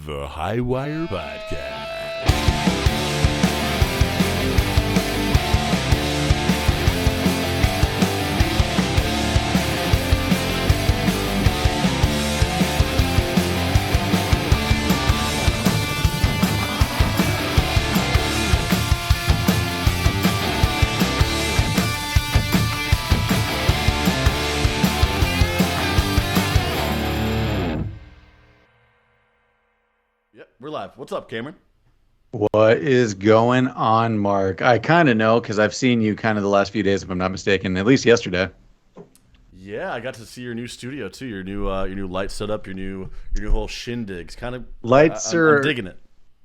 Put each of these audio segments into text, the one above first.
The Highwire Podcast. We're live. What's up, Cameron? What is going on, Mark? I kind of know because I've seen you kind of the last few days, if I'm not mistaken, at least yesterday. Yeah, I got to see your new studio too. Your new light setup. Your new whole shindigs. Kind of Lights I'm digging it.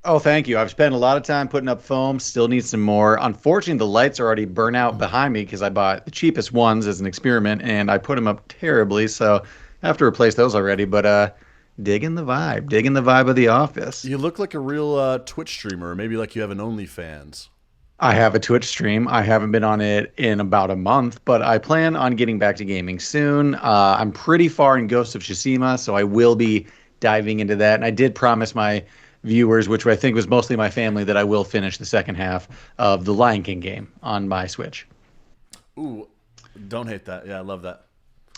Oh, thank you. I've spent a lot of time putting up foam. Still need some more. Unfortunately, the lights are already burnt out behind me because I bought the cheapest ones as an experiment, and I put them up terribly. So I have to replace those already. But digging the vibe of the office. You look like a real Twitch streamer, or maybe like you have an OnlyFans. I have a Twitch stream. I haven't been on it in about a month, but I plan on getting back to gaming soon. I'm pretty far in Ghost of Tsushima, so I will be diving into that. And I did promise my viewers, which I think was mostly my family, that I will finish the second half of the Lion King game on my Switch. Ooh, don't hate that. Yeah, I love that.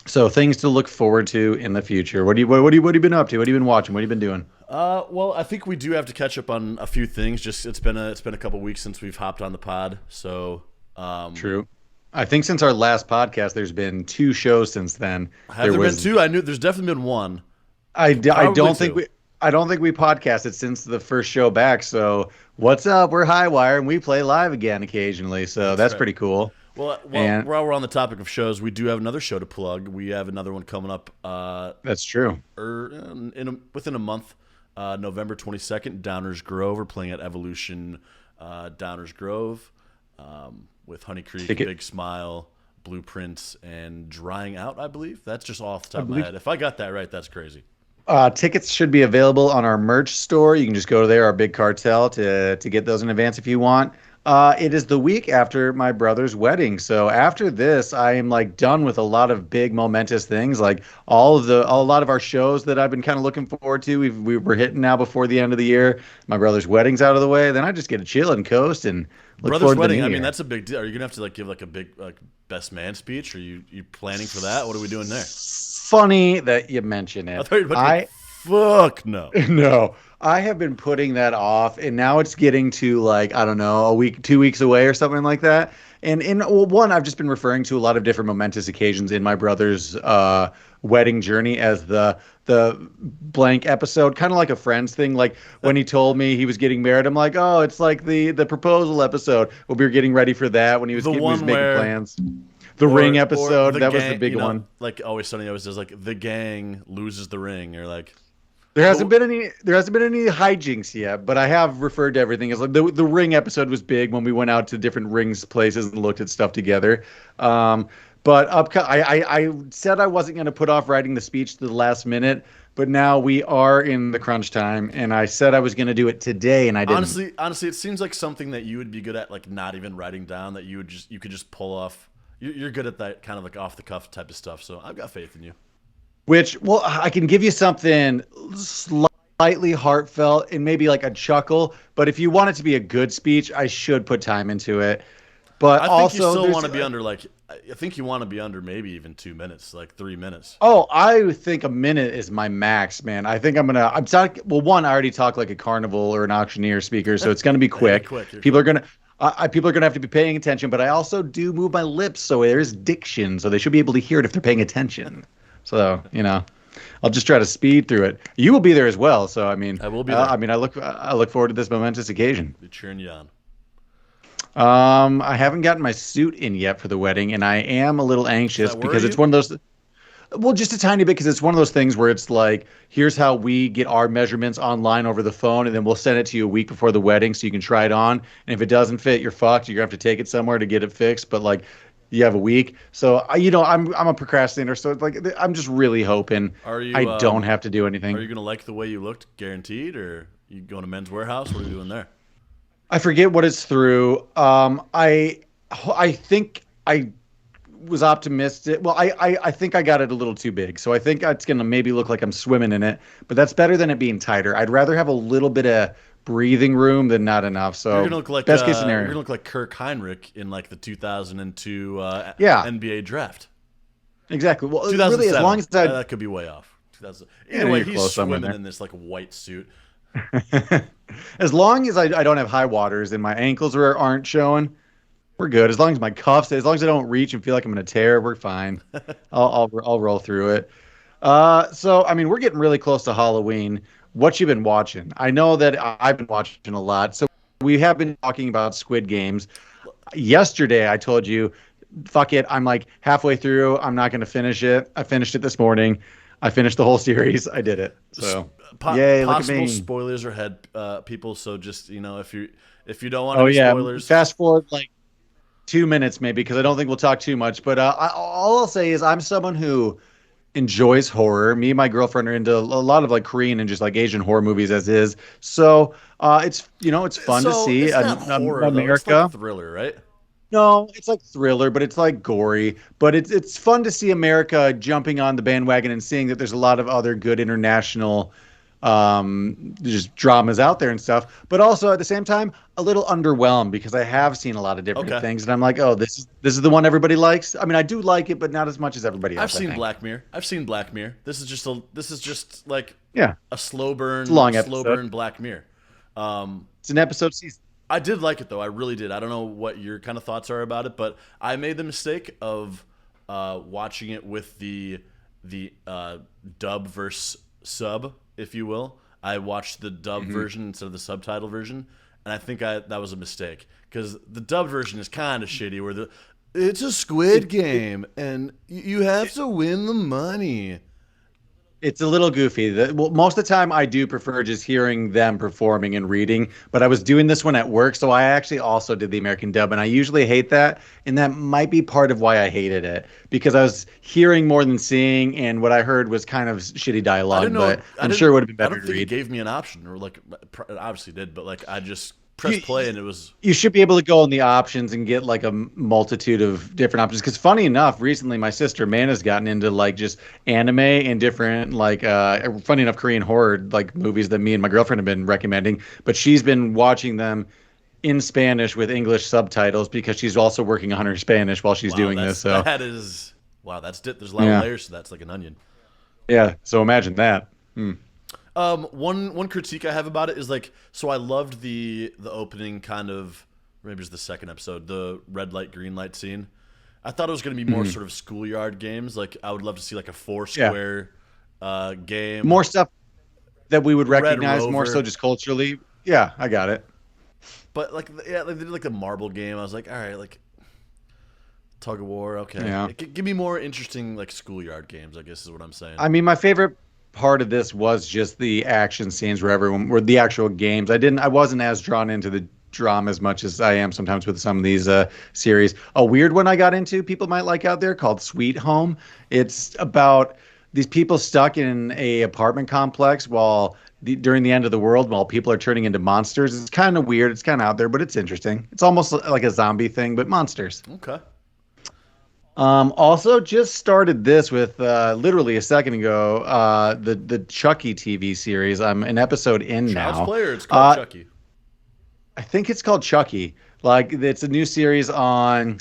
So things to look forward to in the future. What have you been up to? What have you been watching? What have you been doing? Well, I think we do have to catch up on a few things. Just it's been a couple weeks since we've hopped on the pod. So True. I think since our last podcast, there's been 2 shows since then. Have there been 2? I knew there's definitely been one. I don't think we podcasted since the first show back. So what's up? We're Highwire and we play live again occasionally. So that's pretty cool. Well, while we're on the topic of shows, we do have another show to plug. We have another one coming up. That's true. Within a month, November 22nd, Downers Grove. We're playing at Evolution Downers Grove with Honey Creek, Big Smile, Blueprints, and Drying Out, I believe. That's just off the top of my head. If I got that right, that's crazy. Tickets should be available on our merch store. You can just go there, our Big Cartel, to get those in advance if you want. It is the week after my brother's wedding. So after this, I am like done with a lot of big momentous things. Like a lot of our shows that I've been kind of looking forward to. We're hitting now before the end of the year. My brother's wedding's out of the way. Then I just get to chill and coast and look brother's forward to wedding. the new I mean, year. that's a big deal. Are you gonna have to give like a big best man speech? Are you planning for that? What are we doing there? Funny that you mention it. I thought you were about to fuck no. No. I have been putting that off, and now it's getting to I don't know, a week, 2 weeks away or something like that. And one, I've just been referring to a lot of different momentous occasions in my brother's wedding journey as the blank episode, kind of like a Friends thing. Like when he told me he was getting married, I'm like, oh, it's like the proposal episode. Well, we were getting ready for that when he was making plans. The ring episode, that was the big one. Like Always Sunny always does, the gang loses the ring, or There hasn't been any hijinks yet, but I have referred to everything as the ring episode was big when we went out to different rings places and looked at stuff together. But I said I wasn't going to put off writing the speech to the last minute, but now we are in the crunch time, and I said I was going to do it today, and I didn't. Honestly, it seems like something that you would be good at, not even writing down, that you could just pull off. You're good at that kind of off the cuff type of stuff, so I've got faith in you. Well, I can give you something slightly heartfelt and maybe like a chuckle. But if you want it to be a good speech, I should put time into it. But I think also, you still want to be under I think you want to be under maybe even 2 minutes, 3 minutes. Oh, I think a minute is my max, man. I think I'm talking. Well, one, I already talk like a carnival or an auctioneer speaker, so it's going to be quick. People are gonna have to be paying attention. But I also do move my lips, so there's diction, so they should be able to hear it if they're paying attention. So, I'll just try to speed through it. You will be there as well. So, I mean, I will be there. I look forward to this momentous occasion. Be cheering you on. I haven't gotten my suit in yet for the wedding, and I am a little anxious because it's one of those. Well, just a tiny bit, because it's one of those things where it's like, here's how we get our measurements online over the phone, and then we'll send it to you a week before the wedding so you can try it on. And if it doesn't fit, you're fucked. You're going to have to take it somewhere to get it fixed. But you have a week. So, I'm a procrastinator. So I'm just really hoping I don't have to do anything. Are you going to like the way you looked guaranteed, or you going to Men's Warehouse? What are you doing there? I forget what it's through. I think I was optimistic. Well, I think I got it a little too big, so I think it's gonna maybe look like I'm swimming in it. But that's better than it being tighter. I'd rather have a little bit of breathing room than not enough. So best case you're scenario. gonna look like Kirk Heinrich in like the 2002 Yeah, NBA draft. exactly. Well, really, as 2007. long as I That could be way off. 2000. yeah, Either way, you're he's close somewhere swimming there. in this like white suit. As long as I don't have high waters and my ankles aren't showing, we're good. As long as my cuffs, as long as I don't reach and feel like I'm gonna tear, we're fine. I'll roll through it. So I mean, we're getting really close to Halloween. What you been watching? I know that I've been watching a lot. So we have been talking about Squid Games. Yesterday, I told you, fuck it. I'm like halfway through. I'm not going to finish it. I finished it this morning. I finished the whole series. I did it. So, yay, look at Possible me. spoilers ahead, people. So just if you don't want Oh any yeah, spoilers, fast forward like 2 minutes maybe because I don't think we'll talk too much. But all I'll say is I'm someone who enjoys horror. Me and my girlfriend are into a lot of like Korean and just like Asian horror movies as is. So it's fun to so see it's not horror though. It's like America. thriller, right? No, it's like thriller, but it's like gory. But it's fun to see America jumping on the bandwagon and seeing that there's a lot of other good international just dramas out there and stuff. But also at the same time, a little underwhelmed because I have seen a lot of different Okay. things, and I'm like, oh, this is the one everybody likes. I mean, I do like it, but not as much as everybody I've else. I seen think. Black Mirror. I've seen Black Mirror. This is just like Yeah, a slow burn, it's a long episode. Black Mirror. Um, It's an episode season. I did like it though. I really did. I don't know what your kind of thoughts are about it, but I made the mistake of watching it with the dub versus sub, if you will. I watched the dub version instead of the subtitle version, and I think that was a mistake because the dub version is kind of shitty. Where it's a Squid Game and you have to win the money. It's a little goofy. Well, most of the time, I do prefer just hearing them performing and reading. But I was doing this one at work, so I actually also did the American dub, and I usually hate that. And that might be part of why I hated it because I was hearing more than seeing, and what I heard was kind of shitty dialogue. But I'm sure it would have been I better don't to think it read. gave me an option, or like it obviously did, but like I just pressed play and it was You should be able to go in the options and get like a multitude of different options. Because funny enough, recently my sister Amanda's gotten into like just anime and different like funny enough Korean horror like movies that me and my girlfriend have been recommending. But she's been watching them in Spanish with English subtitles because she's also working on her Spanish while she's doing this. So that is wow. There's a lot of yeah, layers to that. It's like an onion. yeah. So imagine that. Hmm. One critique I have about it is like, so I loved the opening kind of, maybe it's the second episode, the red light green light scene. I thought it was going to be more sort of schoolyard games. Like I would love to see like a four square game. More stuff that we would Red recognize more so Rover. just culturally. Yeah, I got it. But like yeah, they did like the marble game. I was like, all right, like tug of war, okay. Yeah. Give me more interesting like schoolyard games, I guess is what I'm saying. I mean, my favorite part of this was just the action scenes where everyone were the actual games. I wasn't as drawn into the drama as much as I am sometimes with some of these series. A weird one I got into, people might like out there, called Sweet Home. It's about these people stuck in a apartment complex during the end of the world while people are turning into monsters. It's kind of weird. It's kind of out there, but it's interesting. It's almost like a zombie thing, but monsters. Okay. Also, just started this with literally a second ago. The Chucky TV series. I'm an episode in Child's now. Play, or it's called Chucky. I think it's called Chucky. Like it's a new series on.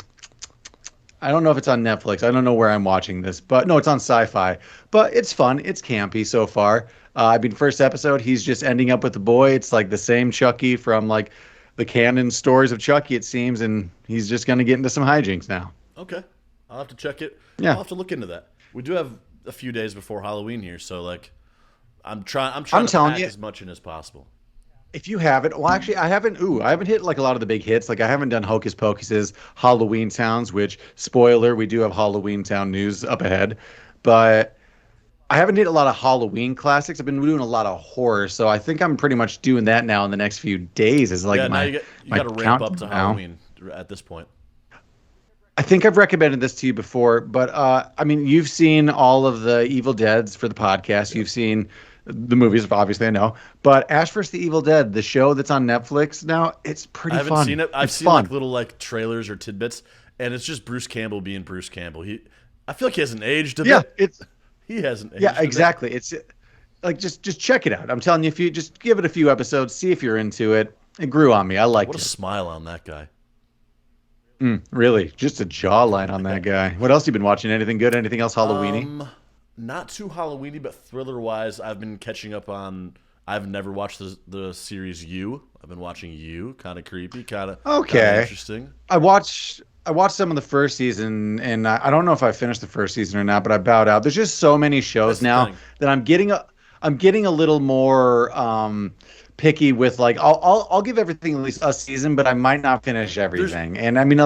I don't know if it's on Netflix. I don't know where I'm watching this, but no, it's on Sci-Fi. But it's fun. It's campy so far. I mean, first episode, he's just ending up with the boy. It's like the same Chucky from like the canon stories of Chucky, it seems, and he's just gonna get into some hijinks now. Okay. I'll have to check it. Yeah. I'll have to look into that. We do have a few days before Halloween here, so like I'm trying to telling pack you, as much in as possible. if you haven't, well, actually, I haven't. I haven't hit like a lot of the big hits. Like I haven't done Hocus Pocus's Halloween Towns, which spoiler, we do have Halloween Town news up ahead, but I haven't hit a lot of Halloween classics. I've been doing a lot of horror, so I think I'm pretty much doing that now in the next few days. Is like Yeah, now my you my got to ramp up to countdown now. Halloween at this point. I think I've recommended this to you before, but I mean, you've seen all of the Evil Deads for the podcast. You've seen the movies, obviously, I know. But Ash vs. the Evil Dead, the show that's on Netflix now, it's pretty I haven't fun. seen it. I've It's seen fun. like little like trailers or tidbits, and it's just Bruce Campbell being Bruce Campbell. I feel like he hasn't aged a Yeah, bit. He hasn't aged. Yeah, exactly. It's like just check it out. I'm telling you, if you just give it a few episodes, see if you're into it. It grew on me. I liked What a it. smile on that guy. Really, just a jawline on that guy. What else you been watching? Anything good? Anything else Halloweeny? Not too Halloweeny, but thriller-wise, I've been catching up on. I've never watched the series You. I've been watching You. Kind of creepy, kind of interesting. I watched some of the first season, and I don't know if I finished the first season or not, but I bowed out. There's just so many shows now that I'm getting a little more picky with, like, I'll give everything at least a season, but I might not finish everything. And I mean,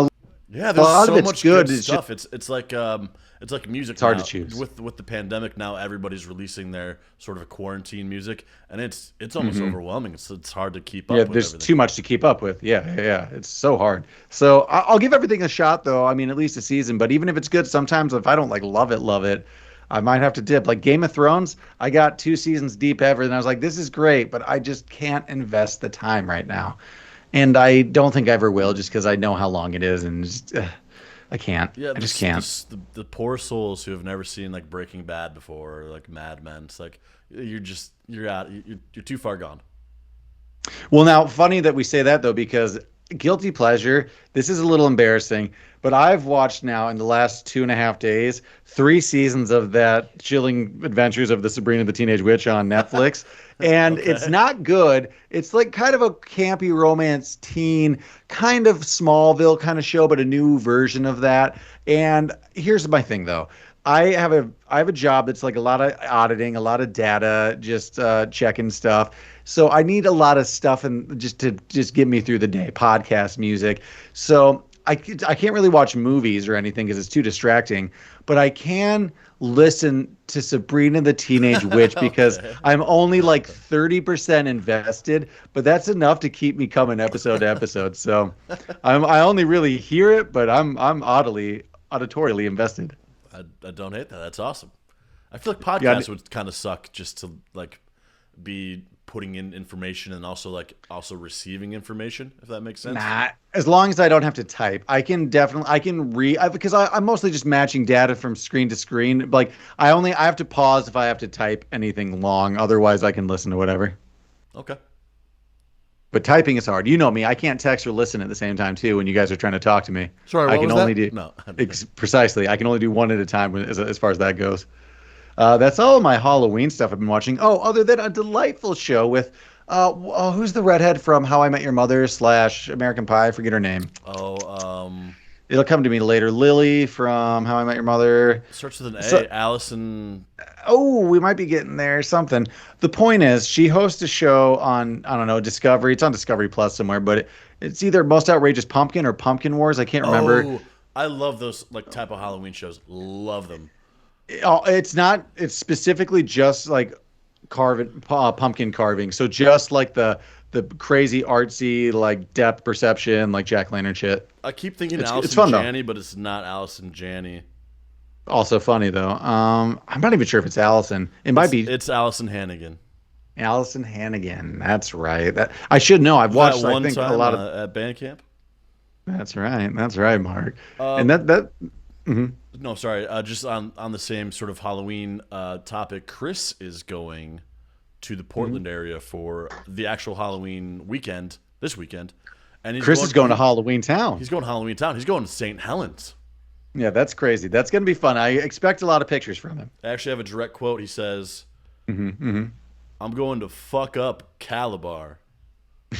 there's lot so of it's much good. good stuff. It's like music. It's hard now. to choose with the pandemic. Now everybody's releasing their sort of quarantine music, and it's almost overwhelming. It's hard to keep up. Yeah, with there's everything. too much to keep up with. Yeah, it's so hard. So I'll give everything a shot, though. I mean, at least a season. But even if it's good, sometimes if I don't like love it, I might have to dip. Like Game of Thrones, I got 2 seasons deep ever, and I was like, this is great, but I just can't invest the time right now. And I don't think I ever will, just because I know how long it is, and just, I can't. Yeah, I just can't. The poor souls who have never seen like Breaking Bad before, or like Mad Men. It's like you're out. You're too far gone. Well, now, funny that we say that, though, because guilty pleasure, this is a little embarrassing, but I've watched now in the last 2.5 days 3 seasons of that Chilling Adventures of the Sabrina the Teenage Witch on Netflix. And It's not good. It's like kind of a campy romance teen, kind of Smallville kind of show, but a new version of that. And here's my thing, though. I have a job that's like a lot of auditing, a lot of data, just checking stuff. So I need a lot of stuff and just to get me through the day, podcast, music. So I can't really watch movies or anything because it's too distracting, but I can listen to Sabrina the Teenage Witch because I'm only like 30% invested, but that's enough to keep me coming episode to episode. So I only really hear it, but I'm auditorially invested. I don't hate that. That's awesome. I feel like podcasts would kind of suck just to like be putting in information and also receiving information, if that makes sense. Nah, as long as I don't have to type, I can read because I'm mostly just matching data from screen to screen. Like I have to pause if I have to type anything long. Otherwise, I can listen to whatever. Okay. But typing is hard. You know me. I can't text or listen at the same time too. When you guys are trying to talk to me, sorry, I can only do no precisely. I can only do one at a time as far as that goes. That's all of my Halloween stuff I've been watching. Oh, other than a delightful show with who's the redhead from How I Met Your Mother / American Pie? I forget her name. It'll come to me later. Lily from How I Met Your Mother. Starts with an A. Allison. Oh, we might be getting there. Something. The point is, she hosts a show on, I don't know, Discovery. It's on Discovery Plus somewhere, but it's either Most Outrageous Pumpkin or Pumpkin Wars. I can't remember. Oh, I love those like type of Halloween shows. Love them. It's not. It's specifically just like pumpkin carving. So just like the crazy artsy like depth perception like jack-o'-lantern shit. I keep thinking Allison it's fun, Janney, but it's not Allison Janney. Also funny though. I'm not even sure if it's Allison. Might be. It's Allison Hannigan. Allison Hannigan. That's right. That I should know. I've watched. That one I think time a lot of at band camp. That's right. That's right, Mark. And that. Mm-hmm. No, sorry. Just on the same sort of Halloween topic, Chris is going to the Portland area for the actual Halloween weekend this weekend, and Chris is going to Halloween Town. He's going to Halloween Town. He's going to St. Helens. Yeah, that's crazy. That's going to be fun. I expect a lot of pictures from him. I actually have a direct quote. He says, I'm going to fuck up Calabar.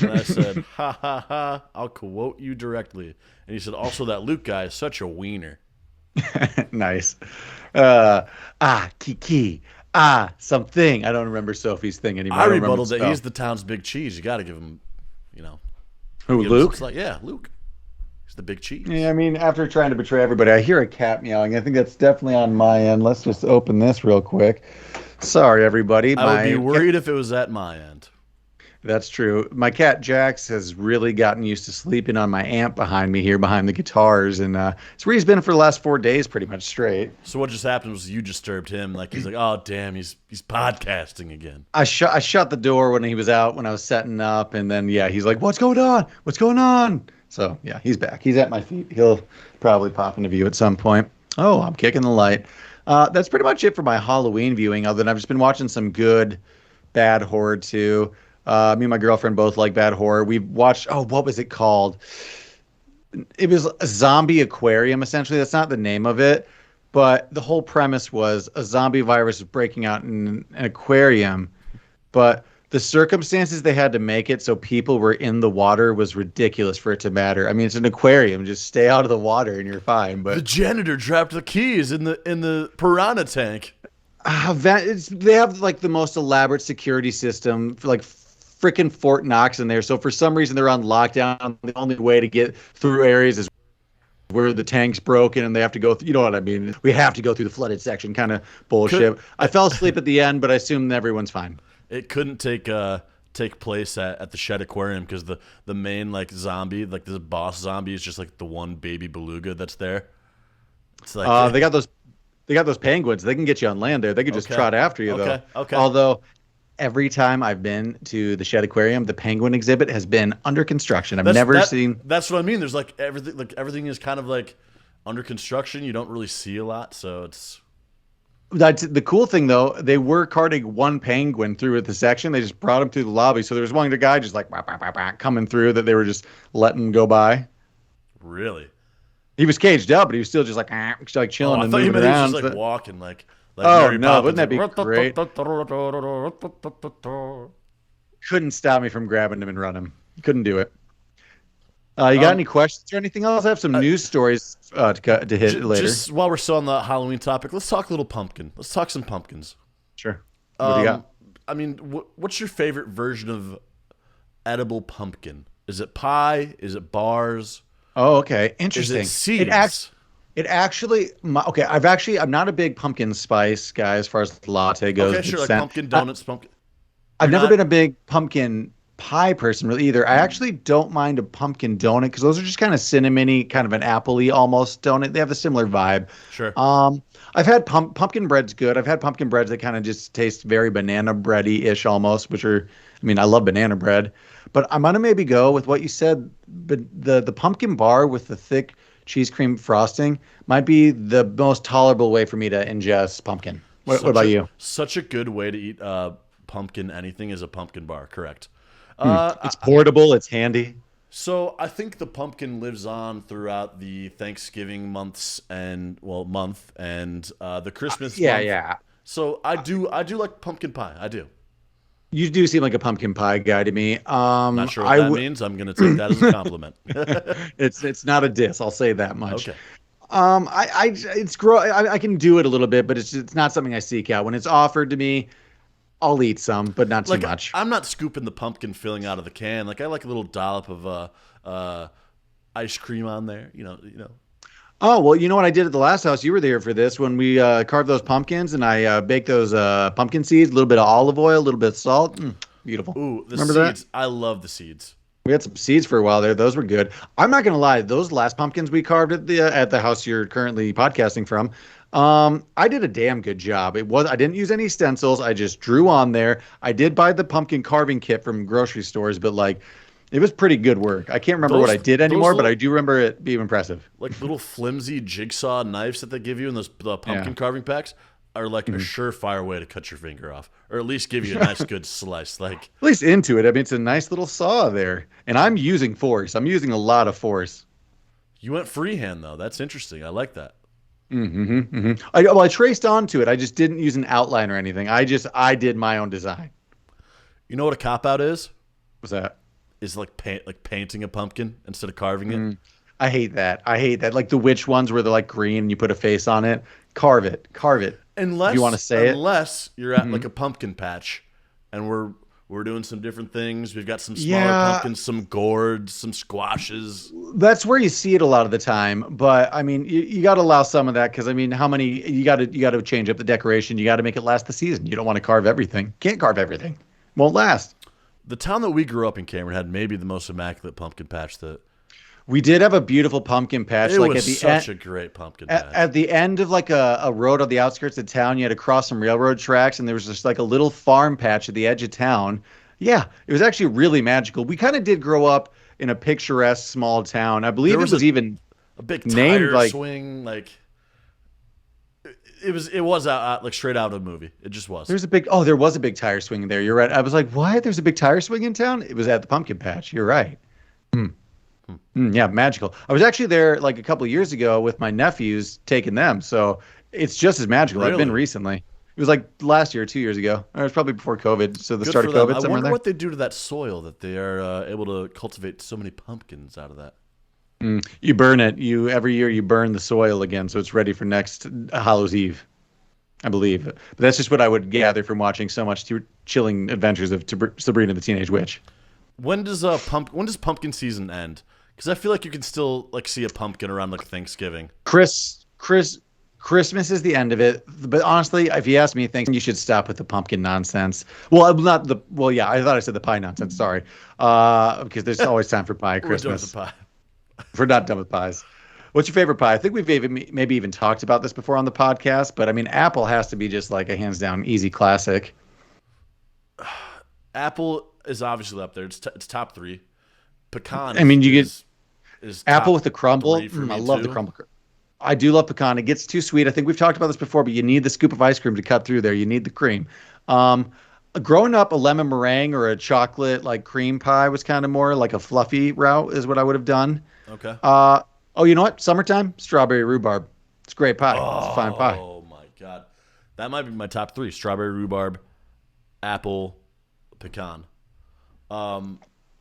And I said, ha, ha, ha, I'll quote you directly. And he said, also, that Luke guy is such a wiener. Nice. Kiki. Something. I don't remember Sophie's thing anymore. I rebutted that he's the town's big cheese. You got to give him, Who, Luke? Yeah, Luke. He's the big cheese. Yeah, I mean, after trying to betray everybody, I hear a cat meowing. I think that's definitely on my end. Let's just open this real quick. Sorry, everybody. I would be worried if it was at my end. That's true. My cat Jax has really gotten used to sleeping on my amp behind me here, behind the guitars, and it's where he's been for the last 4 days, pretty much straight. So what just happened was you disturbed him. Like he's like, oh damn, he's podcasting again. I shut the door when he was out when I was setting up, and then he's like, "What's going on? What's going on?" So yeah, he's back. He's at my feet. He'll probably pop into view at some point. Oh, I'm kicking the light. That's pretty much it for my Halloween viewing. Other than I've just been watching some good, bad horror too. Me and my girlfriend both like bad horror. We watched. Oh, what was it called? It was a zombie aquarium. Essentially, that's not the name of it, but the whole premise was a zombie virus is breaking out in an aquarium, but the circumstances they had to make it so people were in the water was ridiculous for it to matter. I mean, it's an aquarium; just stay out of the water and you're fine. The But janitor dropped the keys in the piranha tank. they have like the most elaborate security system, like freaking Fort Knox in there. So for some reason they're on lockdown. The only way to get through areas is where the tank's broken and they have to go through, you know what I mean? We have to go through the flooded section kind of bullshit. I fell asleep at the end, but I assume everyone's fine. It couldn't take place at the Shed Aquarium because the main like zombie, like the boss zombie, is just like the one baby beluga that's there. It's like They got those penguins. They can get you on land there. They could just Okay. trot after you, though. Okay. Although, every time I've been to the Shed Aquarium, the penguin exhibit has been under construction. I've never seen. That's what I mean. There's like everything is kind of like under construction. You don't really see a lot, so it's That's the cool thing, though. They were carting one penguin through at the section. They just brought him through the lobby. So there was one guy just like wah, wah, wah, wah, coming through that they were just letting go by. really. He was caged up, but he was still just like chilling I and thought you moving meant he around. was just like walking like. Oh, Mary no, Poppins, wouldn't that be great? great? Couldn't stop me from grabbing him and running. Couldn't do it. You got any questions or anything else? I have some news stories to hit later. Just while we're still on the Halloween topic, let's talk a little pumpkin. Let's talk some pumpkins. Sure. What do you got? I mean, what's your favorite version of edible pumpkin? Is it pie? Is it bars? Oh, okay. Is Interesting. it seeds? I'm not a big pumpkin spice guy as far as the latte goes. Okay, sure, like Scent. pumpkin donuts, pumpkin. I've You're never not- been a big pumpkin pie person really either. I actually don't mind a pumpkin donut because those are just kind of cinnamony, kind of an appley almost donut. They have a similar vibe. Sure. I've had pumpkin bread's good. I've had pumpkin breads that kind of just taste very banana bready-ish almost, which are, I mean, I love banana bread. But I'm gonna maybe go with what you said, but the pumpkin bar with the thick cheese cream frosting might be the most tolerable way for me to ingest pumpkin. What about you? Such a good way to eat pumpkin anything is a pumpkin bar, correct. It's portable, it's handy. So I think the pumpkin lives on throughout the Thanksgiving month and the Christmas month. Yeah. So I do like pumpkin pie. I do. You do seem like a pumpkin pie guy to me. Not sure what that means. I'm going to take that as a compliment. It's not a diss. I'll say that much. Okay. I can do it a little bit, but it's not something I seek out. When it's offered to me, I'll eat some, but not too much. I'm not scooping the pumpkin filling out of the can. Like I like a little dollop of ice cream on there. You know. Oh, well, you know what I did at the last house? You were there for this when we carved those pumpkins and I baked those pumpkin seeds, a little bit of olive oil, a little bit of salt. Beautiful. Ooh, Remember seeds. that? I love the seeds. We had some seeds for a while there. Those were good. I'm not going to lie. Those last pumpkins we carved at the house you're currently podcasting from, I did a damn good job. I didn't use any stencils. I just drew on there. I did buy the pumpkin carving kit from grocery stores, but like it was pretty good work. I can't remember what I did anymore, but I do remember it being impressive. Like little flimsy jigsaw knives that they give you in the pumpkin carving packs are like a surefire way to cut your finger off, or at least give you a nice good slice. Like at least into it. I mean, it's a nice little saw there, and I'm using force. I'm using a lot of force. You went freehand though. That's interesting. I like that. I traced onto it. I just didn't use an outline or anything. I did my own design. You know what a cop out is? What's that? Is like painting a pumpkin instead of carving it. I hate that. Like the witch ones where they're like green and you put a face on it. Carve it. Unless you want to say unless you're at like a pumpkin patch, and we're doing some different things. We've got some smaller pumpkins, some gourds, some squashes. That's where you see it a lot of the time. But I mean, you got to allow some of that because I mean, how many you got to change up the decoration. You got to make it last the season. You don't want to carve everything. Can't carve everything. Won't last. The town that we grew up in, Cameron, had maybe the most immaculate pumpkin patch that. We did have a beautiful pumpkin patch. It like was at the such end, a great pumpkin patch. at the end of like a road on the outskirts of town, you had to cross some railroad tracks, and there was just like a little farm patch at the edge of town. Yeah, it was actually really magical. We kind of did grow up in a picturesque small town. I believe There it was was even a big named tire like swing. Like it was out like straight out of a movie. It just was. there was a big tire swing there. You're right. I was like, what? There's a big tire swing in town? It was at the pumpkin patch. You're right. Hmm. Hmm. Yeah, magical. I was actually there like a couple of years ago with my nephews, taking them. So it's just as magical. I've been Really? recently. It was like last year, 2 years ago. Or it was probably before COVID. So the Good start for of them. COVID, I somewhere wonder there. what they do to that soil that they are able to cultivate so many pumpkins out of that. You burn it. You every year you burn the soil again, so it's ready for next Hallows Eve, I believe. But that's just what I would gather from watching so much chilling adventures of Sabrina the Teenage Witch. When does pumpkin season end? Because I feel like you can still like see a pumpkin around like Thanksgiving. Christmas is the end of it. But honestly, if you ask me, I think you should stop with the pumpkin nonsense. Well, not the well, yeah, I thought I said the pie nonsense. Sorry, because there's always time for pie at We're done with Christmas. the pie. We're not done with pies. What's your favorite pie? I think we've maybe even talked about this before on the podcast, but I mean, apple has to be just like a hands down easy classic. Apple is obviously up there. It's top three. Pecan I mean, you get is apple top with the crumble. three for me I love the too. crumble. I do love pecan. It gets too sweet. I think we've talked about this before, but you need the scoop of ice cream to cut through there. You need the cream. Um, Growing up, a lemon meringue or a chocolate like cream pie was kind of more like a fluffy route is what I would have done. Okay. Oh, you know what? Summertime, strawberry rhubarb. It's a great pie. It's a fine pie. Oh my god, that might be my top three: strawberry rhubarb, apple, pecan.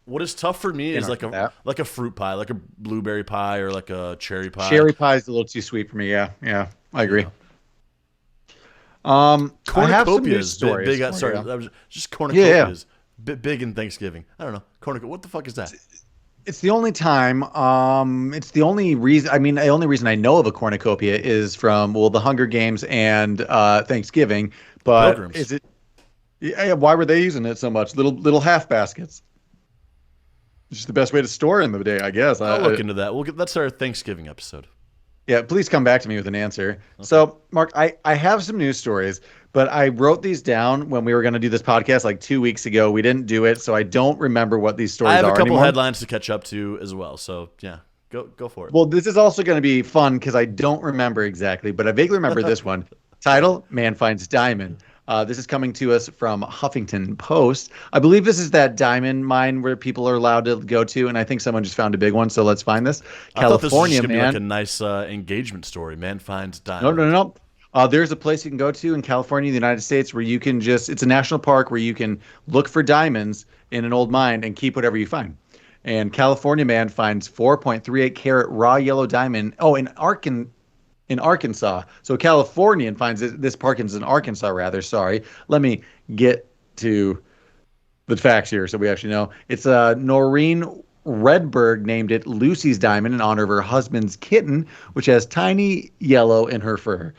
What is tough for me is like a fruit pie, like a blueberry pie or like a cherry pie. Cherry pie is a little too sweet for me. Yeah, yeah, I agree. Yeah. I have some Cornucopia news is stories. big. for Sorry, you. that was just Yeah, cornucopia yeah. is big in Thanksgiving. I don't know cornucopia. What the fuck is that? It's the only time. It's the only reason. I mean, the only reason I know of a cornucopia is from the Hunger Games and Thanksgiving. But Pilgrims. is it? Yeah, why were they using it so much? Little half baskets. It's just the best way to store in the day, I guess. I'll look into that. That's our Thanksgiving episode. Yeah, please come back to me with an answer. So, Mark, I have some news stories, but I wrote these down when we were going to do this podcast like 2 weeks ago. We didn't do it, so I don't remember what these stories I have are a couple anymore. headlines to catch up to as well. So yeah, go for it. Well, this is also going to be fun because I don't remember exactly, but I vaguely remember this one. Title: Man Finds Diamond. This is coming to us from Huffington Post. I believe this is that diamond mine where people are allowed to go to, and I think someone just found a big one, so let's find this. I thought this was just California gonna be man. like a nice engagement story. Man finds No, diamond. no, no, no. There's a place you can go to in California, the United States, where you can it's a national park where you can look for diamonds in an old mine and keep whatever you find. And California man finds 4.38 carat raw yellow diamond. Oh, in Arkansas. So Californian finds this park is in Arkansas, rather. Sorry. Let me get to the facts here so we actually know. It's Noreen Redberg named it Lucy's Diamond in honor of her husband's kitten, which has tiny yellow in her fur.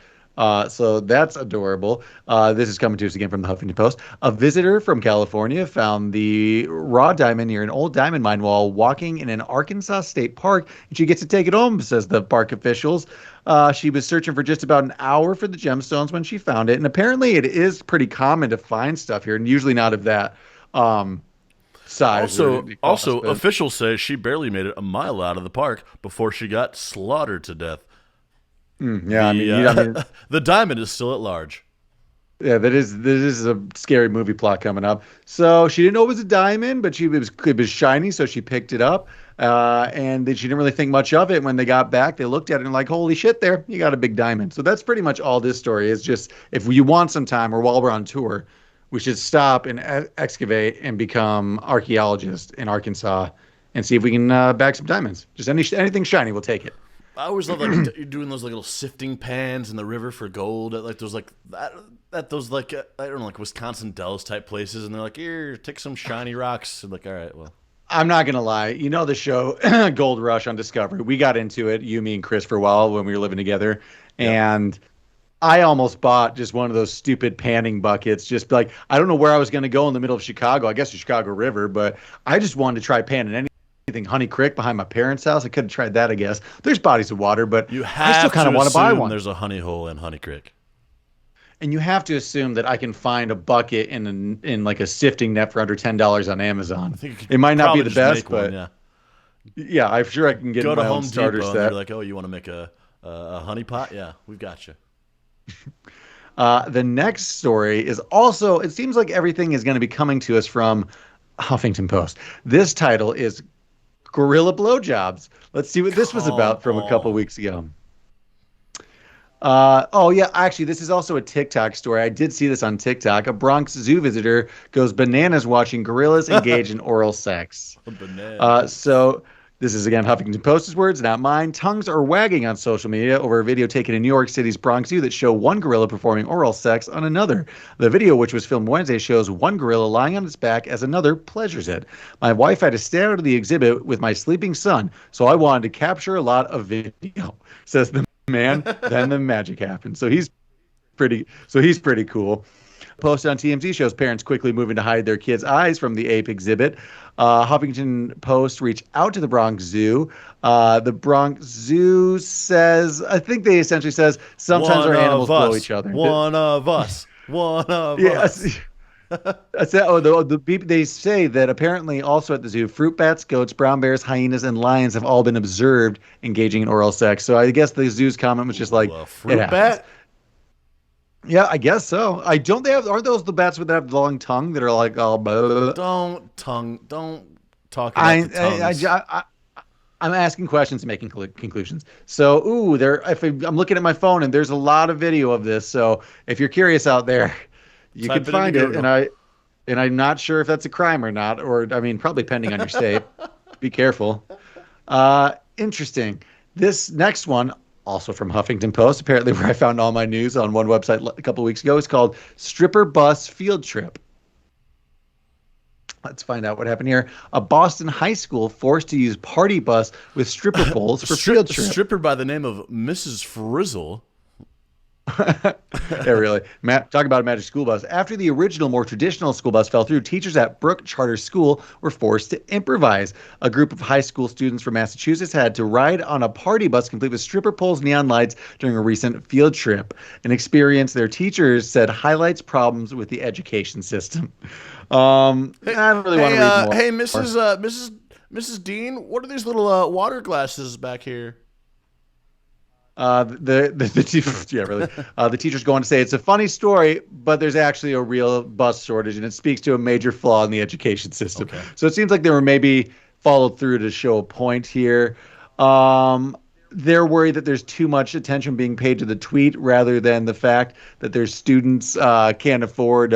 So that's adorable. This is coming to us again from the Huffington Post. A visitor from California found the raw diamond near an old diamond mine while walking in an Arkansas state park, and she gets to take it home, says the park officials. She was searching for just about an hour for the gemstones when she found it, and apparently it is pretty common to find stuff here, and usually not of that size. Also, officials say she barely made it a mile out of the park before she got slaughtered to death. Yeah, The diamond is still at large. Yeah, this is a scary movie plot coming up. So she didn't know it was a diamond, but it was shiny, so she picked it up. And then she didn't really think much of it. When they got back, they looked at it and like, holy shit, there, you got a big diamond. So that's pretty much all this story is. Just if you want some time or while we're on tour, we should stop and excavate and become archaeologists in Arkansas and see if we can bag some diamonds. Just anything shiny, we'll take it. I always love like you're doing those like little sifting pans in the river for gold at like those like at those like I don't know like Wisconsin Dells type places, and they're like, here, take some shiny rocks. And like, all right, well, I'm not gonna lie. You know the show Gold Rush on Discovery. We got into it, you, me, and Chris, for a while when we were living together, and I almost bought just one of those stupid panning buckets. Just like I don't know where I was gonna go in the middle of Chicago. I guess the Chicago River, but I just wanted to try panning anything. Honey Creek behind my parents' house. I could have tried that, I guess. There's bodies of water, but I still kind of want to buy one. There's a honey hole in Honey Creek. And you have to assume that I can find a bucket in like a sifting net for under $10 on Amazon. I think you could it might not be probably the just best, make one, but yeah. Yeah, I'm sure I can get Go to my own Home starter Depot and they're set. like, "Oh, you want to make a honey pot? Yeah, we've got you." The next story is also, it seems like everything is going to be coming to us from Huffington Post. This title is Gorilla Blowjobs. Let's see what this was Come about from a couple on. weeks ago. Oh yeah, actually, this is also a TikTok story. I did see this on TikTok. A Bronx zoo visitor goes bananas watching gorillas engage in oral sex. Bananas. So this is again Huffington Post's words, not mine. Tongues are wagging on social media over a video taken in New York City's Bronx Zoo that show one gorilla performing oral sex on another. The video, which was filmed Wednesday, shows one gorilla lying on its back as another pleasures it. My wife had to stay out of the exhibit with my sleeping son, so I wanted to capture a lot of video, says the man. Then the magic happened. So he's pretty cool. Posted on TMZ shows parents quickly moving to hide their kids' eyes from the ape exhibit. Huffington Post reached out to the Bronx Zoo. The Bronx Zoo says, I think they essentially says, sometimes One our of animals blow us. each other. One of us. One of us. Yes. I said, they say that apparently also at the zoo, fruit bats, goats, brown bears, hyenas, and lions have all been observed engaging in oral sex. So I guess the zoo's comment was just Ooh, like, a it fruit happens. bat? Yeah, I guess so. I don't they have Aren't those the bats that have the long tongue that are like oh blah, blah, blah. Don't talk about the tongues. I'm asking questions and making conclusions. So, I'm looking at my phone and there's a lot of video of this. So, if you're curious out there, you can Type it into find it. Google. And I'm not sure if that's a crime or not, or I mean, probably depending on your state. Be careful. Interesting. This next one, also from Huffington Post, apparently where I found all my news on one website a couple of weeks ago, is called Stripper Bus Field Trip. Let's find out what happened here. A Boston high school forced to use party bus with stripper poles for field trip. Stripper by the name of Mrs. Frizzle. Yeah, really. Talk about a magic school bus. After the original, more traditional school bus fell through, teachers at Brook Charter School were forced to improvise. A group of high school students from Massachusetts had to ride on a party bus complete with stripper poles, neon lights during a recent field trip. An experience their teachers said highlights problems with the education system. I don't really want to read more. Hey, Mrs. Dean, what are these little water glasses back here? Yeah, really. The teachers go on to say it's a funny story, but there's actually a real bus shortage, and it speaks to a major flaw in the education system. Okay. So it seems like they were maybe followed through to show a point here. They're worried that there's too much attention being paid to the tweet rather than the fact that their students can't afford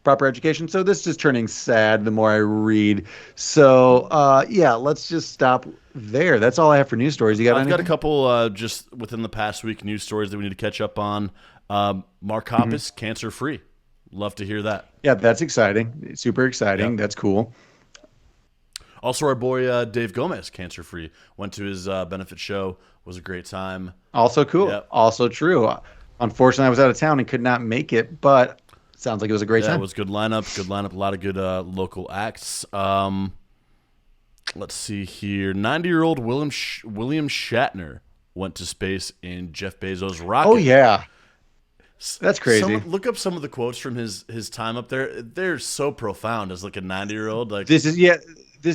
proper education. So this is turning sad the more I read. So yeah, let's just stop there. That's all I have for news stories. You got I've anything? got a couple just within the past week news stories that we need to catch up on. Mark Hoppus, cancer free. Love to hear that. Yeah, that's exciting. Super exciting. Yep. That's cool. Also, our boy Dave Gomez, cancer free. Went to his benefit show. Was a great time. Also cool. Yep. Also true. Unfortunately, I was out of town and could not make it, but sounds like it was a great Yeah, time. it was good lineup. Good lineup. A lot of good local acts. Let's see here. 90-year-old William Shatner went to space in Jeff Bezos' rocket. Oh yeah, that's crazy. Look up some of the quotes from his time up there. They're so profound as like a 90-year-old. Like This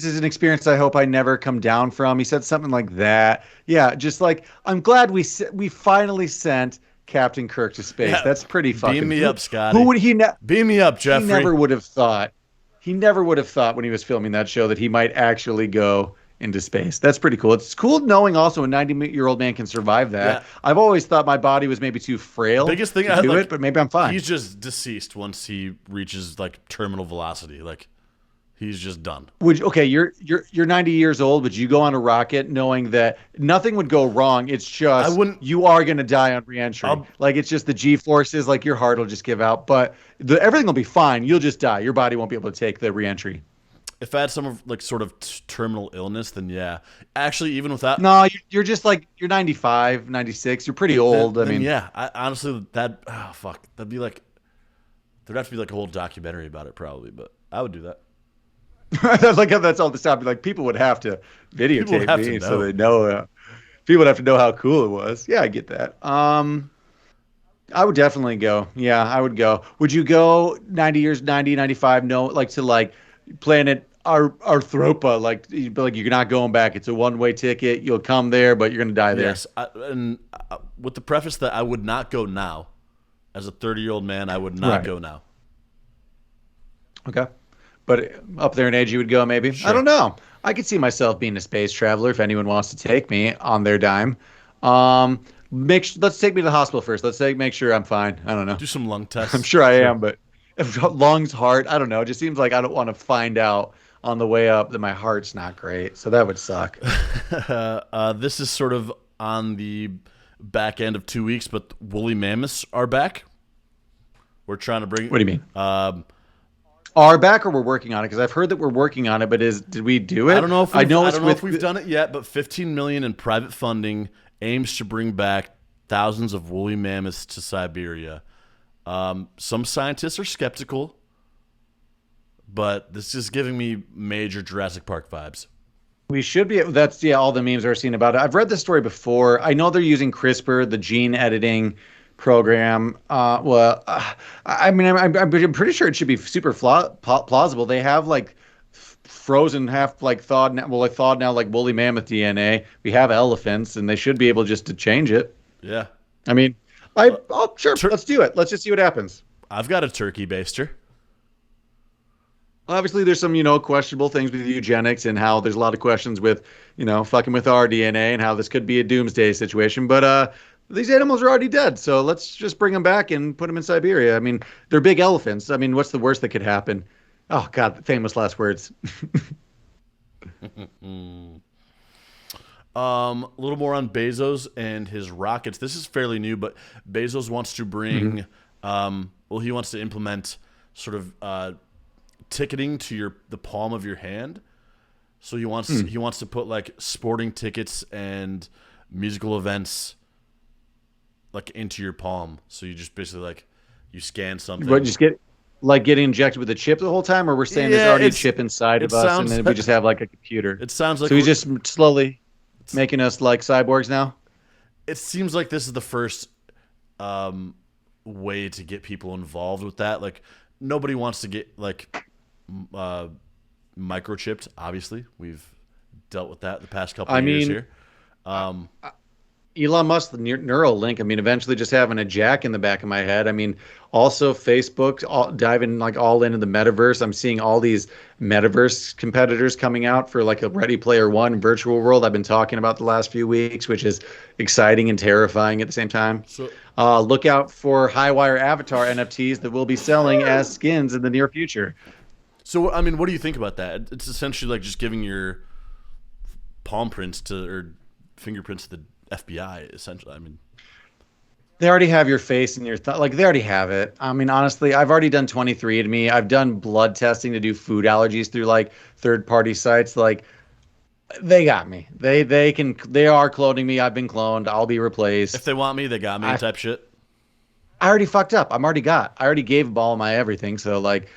is an experience I hope I never come down from. He said something like that. Yeah, just like I'm glad we finally sent Captain Kirk to space. Yeah, That's pretty fucking. beam me up, Scotty. Who would he? Beam me up, Jeffrey. He never would have thought. He never would have thought when he was filming that show that he might actually go into space. That's pretty cool. It's cool knowing also a 90-year-old man can survive that. Yeah. I've always thought my body was maybe too frail Biggest thing to do it, but maybe I'm fine. He's just deceased once he reaches like terminal velocity. Like he's just done. Okay, you're 90 years old. Would you go on a rocket knowing that nothing would go wrong? It's just I wouldn't. You are going to die on reentry. Like it's just the G forces. Like your heart will just give out, but everything will be fine. You'll just die. Your body won't be able to take the reentry. If I had some like sort of terminal illness, then yeah. Actually, even without. No, you're just like you're 95, 96. You're pretty old. Then yeah. Honestly, that'd be like there'd have to be like a whole documentary about it probably, but I would do that. Like that's all the stuff. Like people would have to videotape me so they know. People would have to know how cool it was. Yeah, I get that. I would definitely go. Yeah, I would go. Would you go 90 years, 90, 95? No, like to like planet Arthropa, like you're not going back. It's a one-way ticket. You'll come there, but you're gonna die there. Yes, and with the preface that I would not go now. As a 30-year-old man, I would not go now. Okay. But up there in age, you would go maybe? Sure. I don't know. I could see myself being a space traveler if anyone wants to take me on their dime. Let's take me to the hospital first. Make sure I'm fine. I don't know. Do some lung tests. I'm sure I am, but lungs, heart, I don't know. It just seems like I don't want to find out on the way up that my heart's not great. So that would suck. This is sort of on the back end of 2 weeks, but woolly mammoths are back. We're trying to bring. What do you mean? Are back, or we're working on it? Because I've heard that we're working on it, but did we do it? I don't know if we've done it yet, but $15 million in private funding aims to bring back thousands of woolly mammoths to Siberia. Some scientists are skeptical, but this is giving me major Jurassic Park vibes. We should be. That's all the memes I've seen about it. I've read this story before. I know they're using CRISPR, the gene editing program. I mean, I'm pretty sure it should be super plausible. They have like frozen, half like thawed now, like woolly mammoth DNA. We have elephants, and they should be able just to change it. Yeah. I mean, sure. Let's do it. Let's just see what happens. I've got a turkey baster. Obviously, there's some, questionable things with eugenics and how there's a lot of questions with, fucking with our DNA and how this could be a doomsday situation. But these animals are already dead, so let's just bring them back and put them in Siberia. I mean, they're big elephants. I mean, what's the worst that could happen? Oh, God, famous last words. A little more on Bezos and his rockets. This is fairly new, but Bezos wants to bring, he wants to implement sort of ticketing to the palm of your hand. So he wants to put like sporting tickets and musical events like into your palm. So you just basically like you scan something. But just get injected with a chip the whole time, or we're saying there's already a chip inside of us, and then we just have like a computer. It sounds like so he's just slowly making us like cyborgs now. It seems like this is the first way to get people involved with that. Like nobody wants to get like microchipped. Obviously, we've dealt with that the past couple of years here. Elon Musk, the neural link. I mean, eventually just having a jack in the back of my head. I mean, also Facebook diving like all into the metaverse. I'm seeing all these metaverse competitors coming out for like a Ready Player One virtual world I've been talking about the last few weeks, which is exciting and terrifying at the same time. So, look out for Highwire Avatar NFTs that will be selling as skins in the near future. So, I mean, what do you think about that? It's essentially like just giving your palm prints or fingerprints to the FBI, essentially. I mean, they already have your face and your like they already have it. I mean, honestly, I've already done 23andMe. I've done blood testing to do food allergies through like third-party sites. Like they got me. They are cloning me. I've been cloned. I'll be replaced. If they want me, they got me type shit. I already fucked up. I already gave all my everything. So like,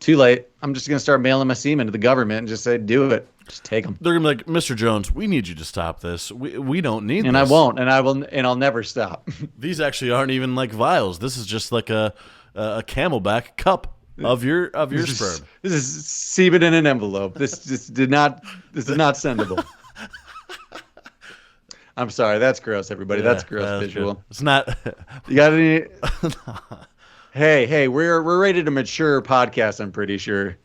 too late. I'm just gonna start mailing my semen to the government and just say, do it. Just take them. They're gonna be like, Mr. Jones, we need you to stop this. We don't need this. And I won't. And I'll never stop. These actually aren't even like vials. This is just like a Camelback cup of your sperm. This is semen in an envelope. This is not sendable. I'm sorry. That's gross, everybody. Yeah, that's gross visual. Good. It's not. You got any? Hey, we're rated a mature podcast, I'm pretty sure.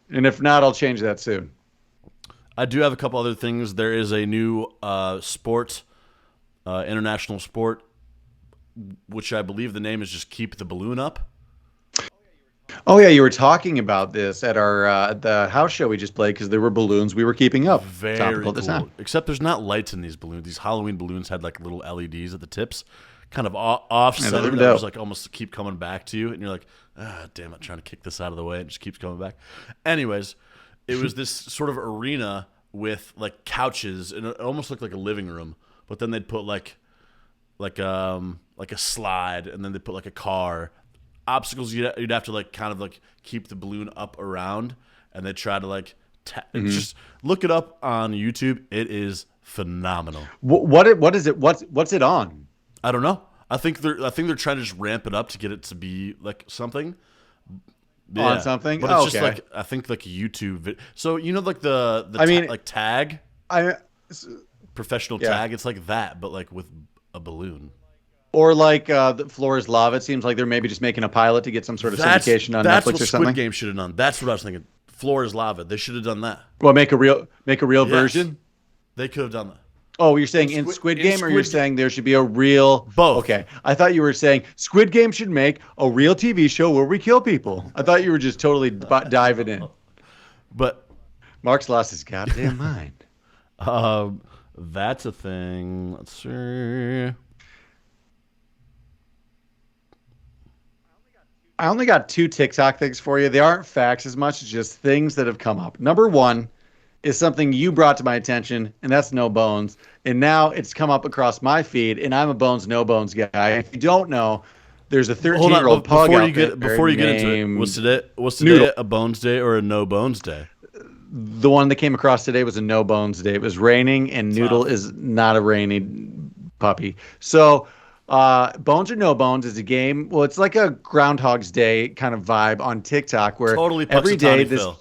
And if not, I'll change that soon. I do have a couple other things. There is a new sport, international sport, which I believe the name is just Keep the Balloon Up. Oh, yeah, you were talking about this at our the house show we just played because there were balloons we were keeping up. Very cool. Except there's not lights in these balloons. These Halloween balloons had like little LEDs at the tips, kind of offset. Yeah, that was like almost keep coming back to you, and you're like, damn it, trying to kick this out of the way. It just keeps coming back. Anyways, it was this sort of arena with like couches, and it almost looked like a living room. But then they'd put like a slide, and then they'd put like a car. Obstacles you'd have to like kind of like keep the balloon up around, and they try to like just look it up on YouTube. It is phenomenal. What is it? What's it on? I don't know. I think they're trying to just ramp it up to get it to be like something. on Yeah, something. but Oh, it's just okay. like I think like YouTube. So you know, like I mean, like tag, I professional yeah. tag. It's like that, but like with a balloon. Or like the floor is lava. It seems like they're maybe just making a pilot to get some sort of syndication on That's Netflix what or Squid something. Game should have done. That's what I was thinking. Floor is lava. They should have done that. Well, make a real Yes, version. they could have done that. Oh, you're saying in Squid In Game, or you're Squid saying there should be a real? both. Okay, I thought you were saying Squid Game should make a real TV show where we kill people. I thought you were just totally diving in. But Mark's lost his goddamn mind. um, that's a thing. Let's see. I only got 2 TikTok things for you. They aren't facts as much as just things that have come up. Number one is something you brought to my attention, and that's No Bones. And now it's come up across my feed, and I'm a Bones, No Bones guy. If you don't know, there's a Hold on, 13-year-old pug before out you get there before you get into it, named was Noodle. today a Bones Day or a No Bones Day? The one that came across today was a No Bones day. It was raining, and Noodle Tough. is not a rainy puppy. So, Bones or No Bones is a game. Well, it's like a Groundhog's Day kind of vibe on TikTok, where Totally every day Punxsutawney this Phil.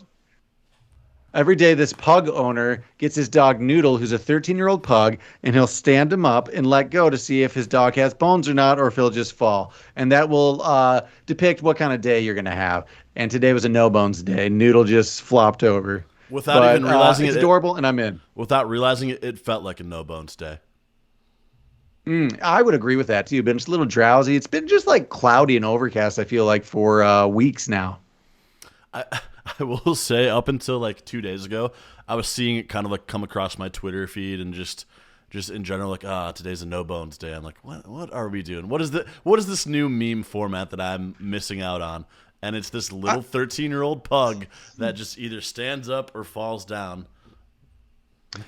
every day this pug owner gets his dog Noodle, who's a 13-year-old pug, and he'll stand him up and let go to see if his dog has bones or not, or if he'll just fall. And that will depict what kind of day you're going to have. And today was a No Bones day. Noodle just flopped over. Without But even realizing it's it, adorable, and I'm in. without realizing it, it felt like a No Bones Day. I would agree with that too, but it's a little drowsy. It's been just like cloudy and overcast, I feel like, for weeks now. I I will say up until like 2 days ago, I was seeing it kind of like come across my Twitter feed and just in general like today's a No Bones Day. I'm like, what are we doing? What is this new meme format that I'm missing out on? And it's this little 13-year-old pug that just either stands up or falls down.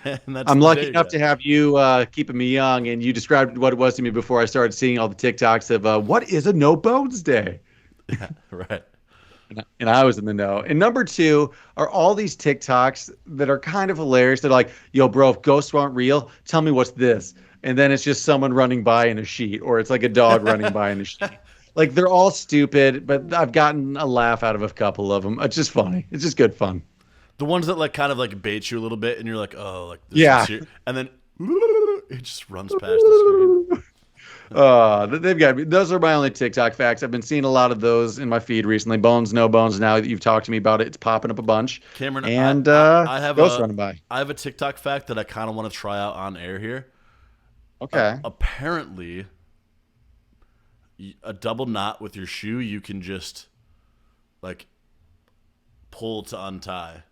And that's I'm the lucky day enough yet. to have you keeping me young, and you described what it was to me before I started seeing all the TikToks of what is a No Bones Day? Yeah, right. And I was in the know. And number 2 are all these TikToks that are kind of hilarious. They're like, yo, bro, if ghosts aren't real, tell me what's this. And then it's just someone running by in a sheet, or it's like a dog running by in a sheet. Like, they're all stupid, but I've gotten a laugh out of a couple of them. It's just funny. It's just good fun. The ones that like kind of like bait you a little bit, and you're like, oh, like this Yeah. one's here, and then it just runs past the screen. They've got those are my only TikTok facts. I've been seeing a lot of those in my feed recently. Bones, No Bones. Now that you've talked to me about it, it's popping up a bunch. Cameron, And I have ghosts running by. I have a TikTok fact that I kind of want to try out on air here. Okay. Apparently, a double knot with your shoe, you can just like pull to untie.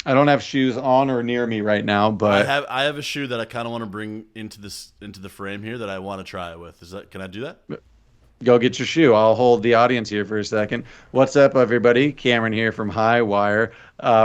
I don't have shoes on or near me right now, but I have a shoe that I kind of want to bring into the frame here that I want to try it with. Can I do that? go get your shoe. I'll hold the audience here for a second. What's up, everybody? Cameron here from High Wire,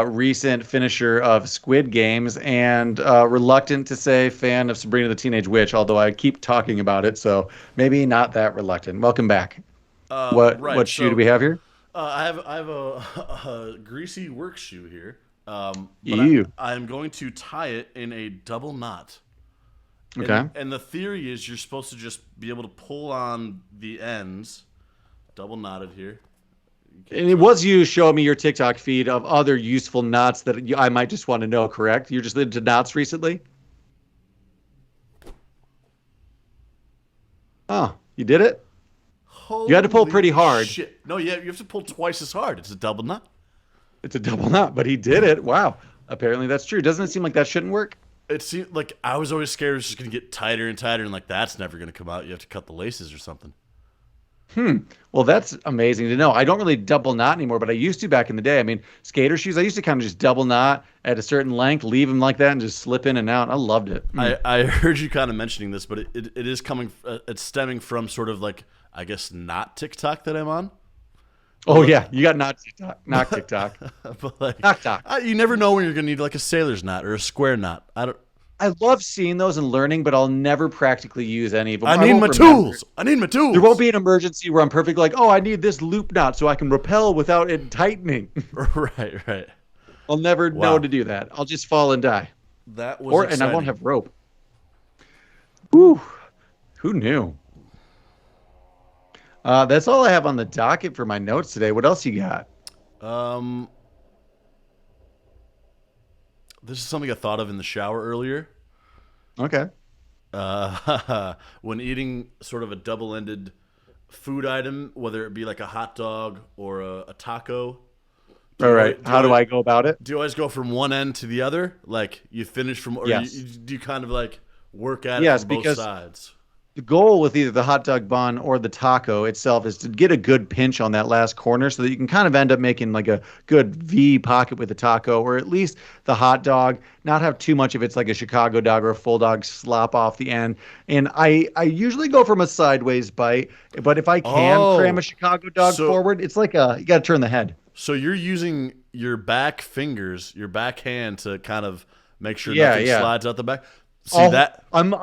recent finisher of Squid Games, and reluctant to say fan of Sabrina the Teenage Witch, although I keep talking about it, so maybe not that reluctant. Welcome back. What shoe do we have here? I have a greasy work shoe here. But Ew. I'm going to tie it in a double knot. Okay. And the theory is you're supposed to just be able to pull on the ends, double knotted here. And it was you showing me your TikTok feed of other useful knots that I might just want to know, correct? You're just into knots recently? Oh, you did it? You had to pull pretty hard. Shit. No, you have to pull twice as hard. It's a double knot. It's a double knot, but he did it. Wow. Apparently that's true. Doesn't it seem like that shouldn't work? It seemed like I was always scared it was just going to get tighter and tighter, and like that's never going to come out. You have to cut the laces or something. Well, that's amazing to know. I don't really double knot anymore, but I used to back in the day. I mean, skater shoes, I used to kind of just double knot at a certain length, leave them like that, and just slip in and out. I loved it. I heard you kind of mentioning this, but it is coming. It's stemming from sort of like, I guess, not TikTok that I'm on. Oh, yeah. You got not TikTok. Not TikTok. But like, TikTok. you never know when you're going to need like a sailor's knot or a square knot. I love seeing those and learning, but I'll never practically use any of them. I need won't my remember. tools. I need my tools. There won't be an emergency where I'm perfect like, oh, I need this loop knot so I can rappel without it tightening. Right. I'll never know to do that. I'll just fall and die. That was exciting. And I won't have rope. Whew. Who knew? That's all I have on the docket for my notes today. What else you got? Um, this is something I thought of in the shower earlier. Okay. When eating sort of a double-ended food item, whether it be like a hot dog or a taco, All right. How do I go about it? do you always go from one end to the other? Like you finish from, or Yes. do you kind of like work at it Yes, from both because sides? the goal with either the hot dog bun or the taco itself is to get a good pinch on that last corner so that you can kind of end up making like a good V pocket with the taco or at least the hot dog, not have too much of it's like a Chicago dog or a full dog slop off the end. And I usually go from a sideways bite, but if I can cram a Oh, Chicago dog so forward, it's like you got to turn the head. so you're using your back fingers, your back hand to kind of make sure Yeah, nothing yeah. slides out the back. See Oh, that? I'm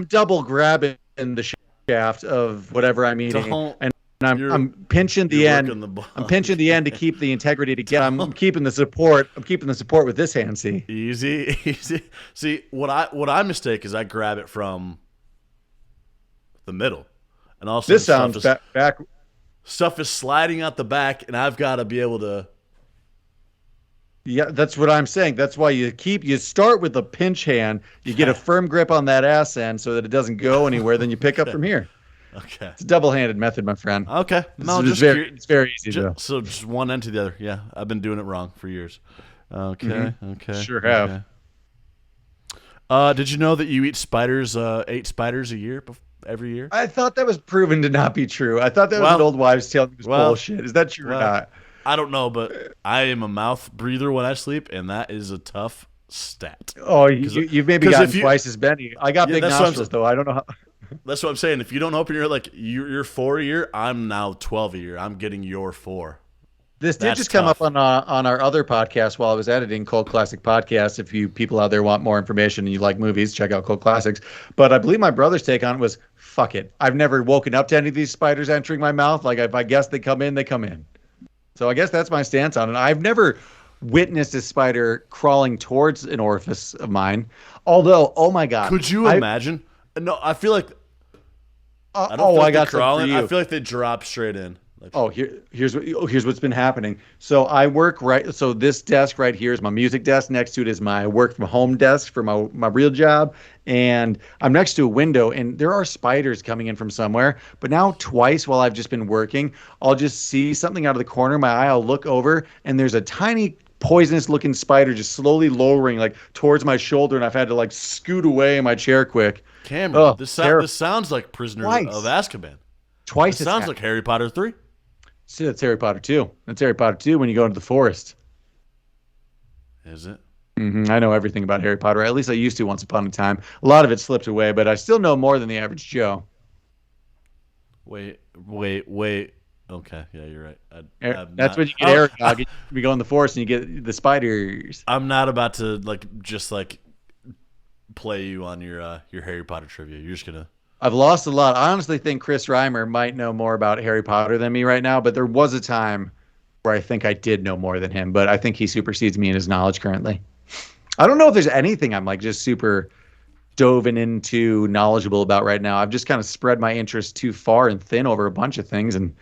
double grabbing the shaft of whatever I'm eating, Don't and I'm you're I'm pinching you're the end. working the ball. I'm pinching the end to keep the integrity together. I'm keeping the support. I'm keeping the support with this hand. See, Easy, easy. See what I mistake is I grab it from the middle, and all of a sudden this sounds back. stuff is sliding out the back, and I've got to be able to. Yeah, that's what I'm saying. That's why you start with the pinch hand. You get a firm grip on that ass end so that it doesn't go anywhere. Then you pick up Okay, from here. okay, It's a double-handed method, my friend. okay. No, It's it's very easy though. so just one end to the other. Yeah, I've been doing it wrong for years. Okay, okay, Sure have. okay. Did you know that you eat spiders? 8 spiders a year, every year? I thought that was proven to not be true. I thought that was an Well, old wives' tale. It was well, bullshit. Is that true or well. not? I don't know, but I am a mouth breather when I sleep, and that is a tough stat. Oh, Because you've maybe if gotten you, twice as many. I got yeah, big nostrils though. I don't know how. that's what I'm saying. If you don't open your like you're 4 a year, I'm now 12 a year. I'm getting your 4. This did That's just come up tough. on our other podcast while I was editing Cold Classic Podcast. If you people out there want more information and you like movies, check out Cold Classics. But I believe my brother's take on it was, fuck it. I've never woken up to any of these spiders entering my mouth. Like if I guess they come in, they come in. So I guess that's my stance on it. I've never witnessed a spider crawling towards an orifice of mine. Although, oh my God. Could you imagine? No, I feel like I don't feel I like they're got something for crawling. I you. feel like they drop straight in. Like, Here's what's been happening. So I work right. So this desk right here is my music desk. Next to it is my work from home desk for my real job, and I'm next to a window. And there are spiders coming in from somewhere. But now twice while I've just been working, I'll just see something out of the corner of my eye. I'll look over, and there's a tiny poisonous looking spider just slowly lowering like towards my shoulder, and I've had to like scoot away in my chair quick. Cameron, Oh, this sounds like Prisoner of twice, Azkaban. This twice it's sounds happened. like Harry Potter 3. See, that's Harry Potter too. That's Harry Potter too. When you go into the forest. Is it? I know everything about Harry Potter. At least I used to once upon a time. A lot of it slipped away, but I still know more than the average Joe. Wait. Okay, yeah, you're right. I'm That's not. when you get Aragog. We go in the forest and you get the spiders. I'm not about to just play you on your Harry Potter trivia. You're just gonna. I've lost a lot. I honestly think Chris Reimer might know more about Harry Potter than me right now, but there was a time where I think I did know more than him, but I think he supersedes me in his knowledge currently. I don't know if there's anything I'm like just super dove into knowledgeable about right now. I've just kind of spread my interest too far and thin over a bunch of things and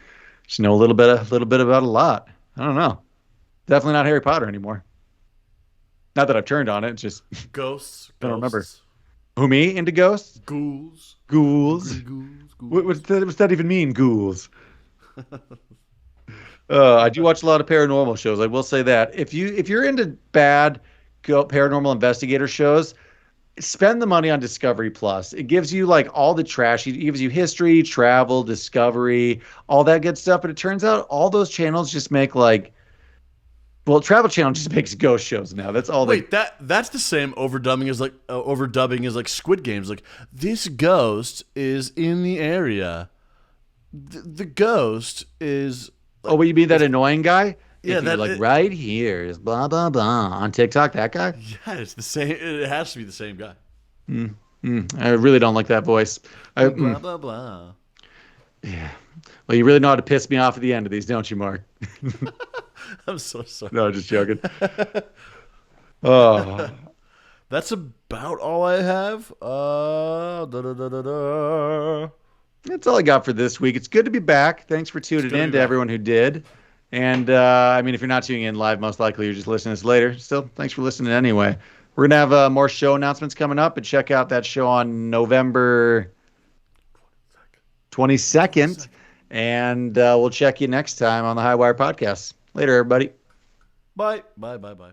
just know a little bit about a lot. I don't know. Definitely not Harry Potter anymore. Not that I've turned on it. It's just Ghosts. I don't remember. Ghosts. Who, me? Into ghosts? Ghouls. Ghouls? Ghouls. What's that even mean, ghouls? I do watch a lot of paranormal shows. I will say that if you're into bad paranormal investigator shows, spend the money on Discovery Plus. It gives you like all the trash. It gives you history, travel, discovery, all that good stuff. But it turns out all those channels just make Travel Channel just makes ghost shows now. That's all. Wait, that's the same overdubbing as like Squid Games. Like this ghost is in the area. The ghost is. Oh, what you mean that annoying guy? Yeah, right here is blah blah blah on TikTok. That guy. Yeah, it's the same. It has to be the same guy. I really don't like that voice. Blah blah blah. Yeah. Well, you really know how to piss me off at the end of these, don't you, Mark? I'm so sorry. No, just joking. Oh, That's about all I have. Da, da, da, da, da. That's all I got for this week. It's good to be back. Thanks for tuning in to everyone who did. And I mean, if you're not tuning in live, most likely you're just listening to this later. Still, thanks for listening anyway. We're going to have more show announcements coming up, and check out that show on November 22nd. And we'll check you next time on the High Wire Podcast. Later, everybody. Bye. Bye. Bye. Bye.